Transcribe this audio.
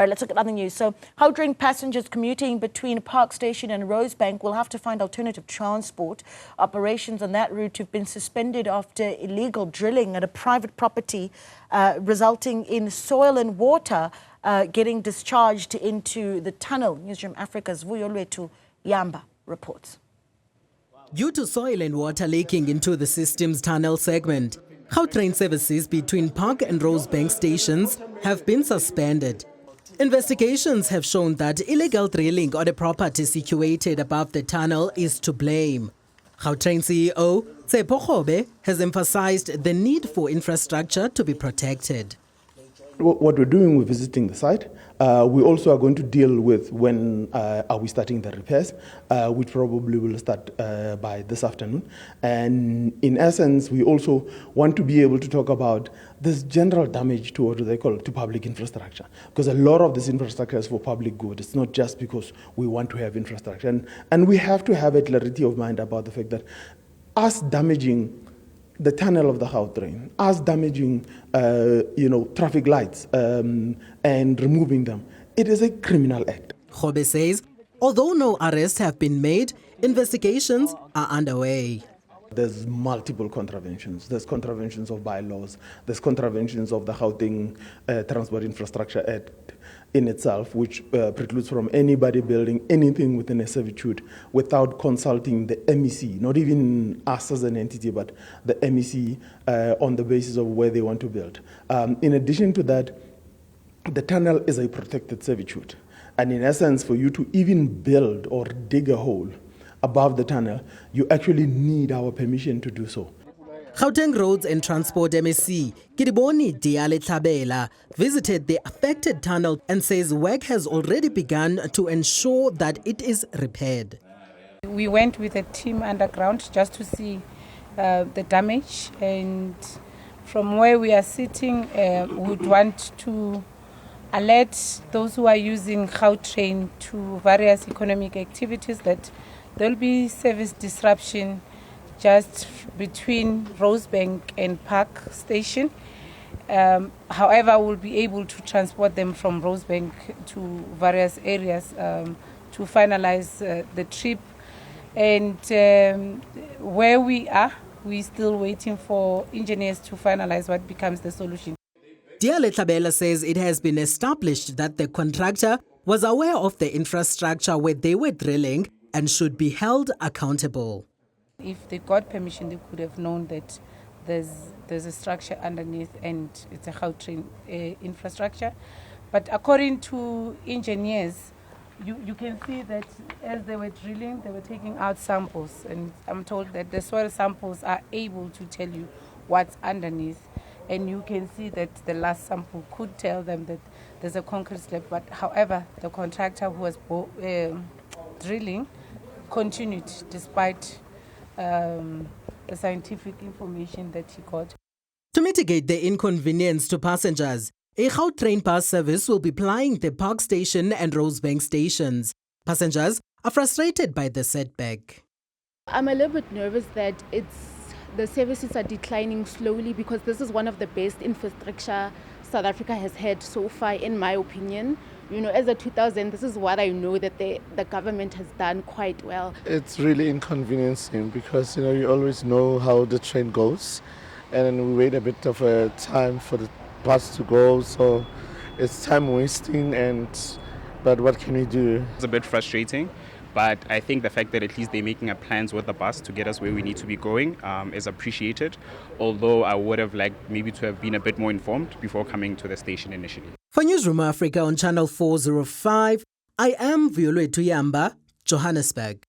Right, let's look at other news. So, Gautrain passengers commuting between Park Station and Rosebank will have to find alternative transport. Operations on that route have been suspended after illegal drilling at a private property, resulting in soil and water getting discharged into the tunnel. Newzroom Afrika's Vuyolwethu Yamba reports. Due to soil and water leaking into the system's tunnel segment, Gautrain services between Park and Rosebank stations have been suspended. Investigations have shown that illegal drilling on a property situated above the tunnel is to blame. Gautrain CEO Tshepo has emphasized the need for infrastructure to be protected. What we're doing, we're visiting the site. We also are going to deal with when are we starting the repairs, which probably will start by this afternoon. And in essence, we also want to be able to talk about this general damage to what they call to public infrastructure, because a lot of this infrastructure is for public good. It's not just because we want to have infrastructure. And we have to have a clarity of mind about the fact that us damaging the tunnel of the Gautrain, us damaging, traffic lights and removing them, it is a criminal act. Khobe says, although no arrests have been made, investigations are underway. There's multiple contraventions. There's contraventions of bylaws. There's contraventions of the Gauteng Transport Infrastructure Act in itself, which precludes from anybody building anything within a servitude without consulting the MEC, not even us as an entity, but the MEC on the basis of where they want to build. In addition to that, the tunnel is a protected servitude. And in essence, for you to even build or dig a hole above the tunnel, you actually need our permission to do so. Gauteng Roads and Transport MSC, Kiriboni Diale Tlhabela, visited the affected tunnel and says work has already begun to ensure that it is repaired. We went with a team underground just to see the damage, and from where we are sitting, we would want to alert those who are using Gautrain to various economic activities that there will be service disruption just between Rosebank and Park Station. However, we'll be able to transport them from Rosebank to various areas to finalize the trip. And where we are, we're still waiting for engineers to finalize what becomes the solution. Diale Tlhabela says it has been established that the contractor was aware of the infrastructure where they were drilling and should be held accountable. If they got permission, they could have known that there's a structure underneath and it's a Gautrain infrastructure. But according to engineers, you can see that as they were drilling, they were taking out samples. And I'm told that the soil samples are able to tell you what's underneath. And you can see that the last sample could tell them that there's a concrete slab. But however, the contractor who was drilling continued despite the scientific information that he got. To mitigate the inconvenience to passengers, a Gautrain bus service will be plying the Park Station and Rosebank stations. Passengers are frustrated by the setback. I'm a little bit nervous that the services are declining slowly, because this is one of the best infrastructure South Africa has had so far, in my opinion. As a 2000, this is what I know that the government has done quite well. It's really inconveniencing because, you always know how the train goes, and then we wait a bit of a time for the bus to go, so it's time wasting, but what can we do? It's a bit frustrating, but I think the fact that at least they're making plans with the bus to get us where we need to be going is appreciated, although I would have liked maybe to have been a bit more informed before coming to the station initially. For Newzroom Afrika on Channel 405, I am Vuyolwethu Yamba, Johannesburg.